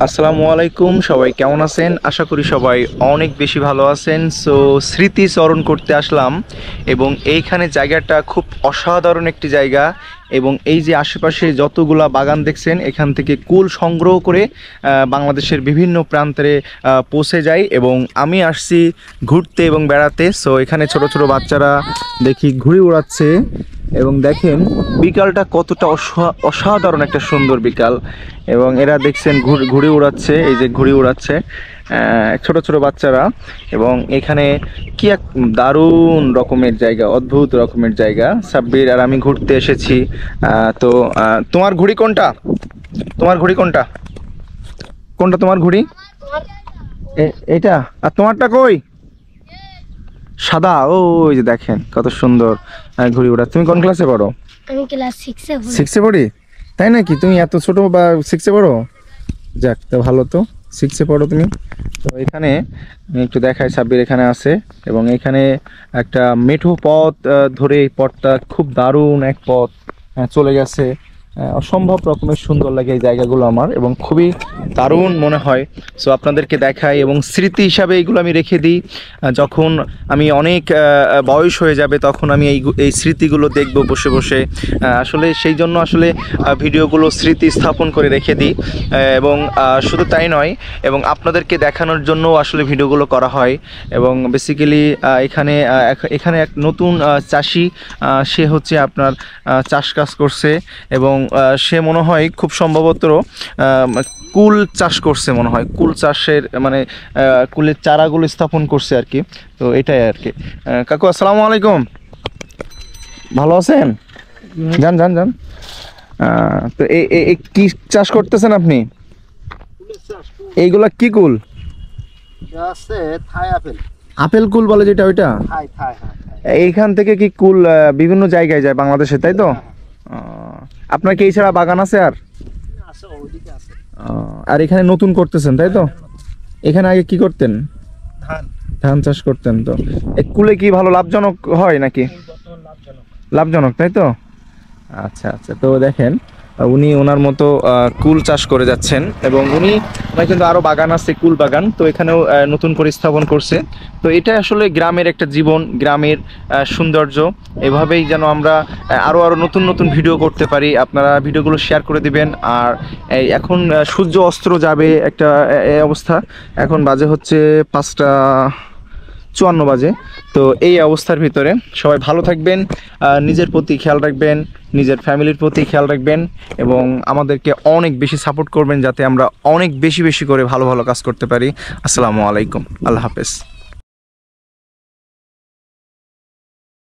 আসসালামু আলাইকুম, সবাই কেমন আছেন? আশা করি সবাই অনেক বেশি ভালো আছেন। সো স্মৃতিচারণ করতে আসলাম এবং এইখানে জায়গাটা খুব অসাধারণ একটি জায়গা। এবং এই যে আশেপাশে যতগুলা বাগান দেখছেন, এখান থেকে কুল সংগ্রহ করে বাংলাদেশের বিভিন্ন প্রান্তে পৌঁছে যায়। এবং আমি আসছি ঘুরতে এবং বেড়াতে। সো এখানে ছোট ছোট বাচ্চারা দেখি ঘুড়ি উড়াচ্ছে এবং দেখেন বিকালটা কতটা অসাধারণ একটা সুন্দর বিকাল। এবং এরা দেখছেন ঘুড়ি উড়াচ্ছে, এই যে ঘুড়ি উড়াচ্ছে ছোট ছোট বাচ্চারা। এবং এখানে কি এক দারুণ রকমের জায়গা, অদ্ভুত রকমের জায়গা। সাব্বির আর আমি ঘুরতে এসেছি। তো তোমার ঘুড়ি কোনটা? তোমার ঘুড়ি কোনটা? কোনটা তোমার ঘুড়ি? এটা। আর তোমারটা কই? সাদা। ওই যে দেখেন কত সুন্দর ঘুড়ি ওড়া। তুমি কোন ক্লাসে পড়ো? আমি ক্লাস 6 এ পড়ি। 6 এ পড়ি? তাই নাকি? তুমি এত ছোট বা 6 এ পড়ো? যাক, তো ভালো, তো 6 এ পড়ো তুমি। তো এখানে আমি একটু দেখাই, সাব্বির এখানে আছে এবং এখানে একটা মেঠো পথ ধরে, এই পথটা খুব দারুণ এক পথ চলে গেছে। অসম্ভব রকমের সুন্দর লাগে এই জায়গাগুলো আমার এবং খুবই দারুণ মনে হয়। সো আপনাদেরকে দেখাই এবং স্মৃতি হিসাবে এইগুলো আমি রেখে দিই। যখন আমি অনেক বয়স হয়ে যাবে তখন আমি এই স্মৃতিগুলো দেখব বসে বসে। আসলে সেই জন্য আসলে ভিডিওগুলো স্মৃতি স্থাপন করে রেখে দিই। এবং শুধু তাই নয়, এবং আপনাদেরকে দেখানোর জন্য আসলে ভিডিওগুলো করা হয়। এবং বেসিক্যালি এখানে এক নতুন চাষি, সে হচ্ছে আপনার চাষ কাজ করছে এবং সে মনে হয় খুব সম্ভবত কুল চাষ করছে, মনে হয় কুল চাষের মানে কুলের চারাগুলো স্থাপন করছে আর কি। তো এটাই আর কি। কাকু আসসালামু আলাইকুম, ভালো আছেন? যান যান যান। তো এই কি চাষ করতেছেন আপনি? এইগুলা কি কুল? আপেল কুল বলে যেটা, ওইটা? এইখান থেকে কি কুল বিভিন্ন জায়গায় যায় বাংলাদেশে, তাই তো? আপনার কি এছাড়া বাগান আছে আর? আর এখানে নতুন করতেছেন, তাই তো? এখানে আগে কি করতেন? ধান চাষ করতেন। তো এই কুলে কি ভালো লাভজনক হয় নাকি? লাভজনক, তাই তো? আচ্ছা আচ্ছা। তো দেখেন উনি ওনার মতো কুল চাষ করে যাচ্ছেন এবং উনি কিন্তু আরো বাগান আছে, কুল বাগান। তো এখানেও নতুন করে স্থাপন করছে। তো এটা আসলে গ্রামের একটা জীবন, গ্রামের সৌন্দর্য। এভাবেই যেন আমরা আরো নতুন নতুন ভিডিও করতে পারি। আপনারা ভিডিওগুলো শেয়ার করে দিবেন। আর এখন সূর্য অস্ত যাবে একটা অবস্থা। এখন বাজে হচ্ছে 5টা 54 বাজে। তো এই অবস্থার ভিতরে সবাই ভালো থাকবেন, নিজের প্রতি খেয়াল রাখবেন, নিজের ফ্যামিলির প্রতি খেয়াল রাখবেন এবং আমাদেরকে অনেক বেশি সাপোর্ট করবেন যাতে আমরা অনেক বেশি বেশি করে ভালো ভালো কাজ করতে পারি। আসসালামু আলাইকুম, আল্লাহ হাফেজ।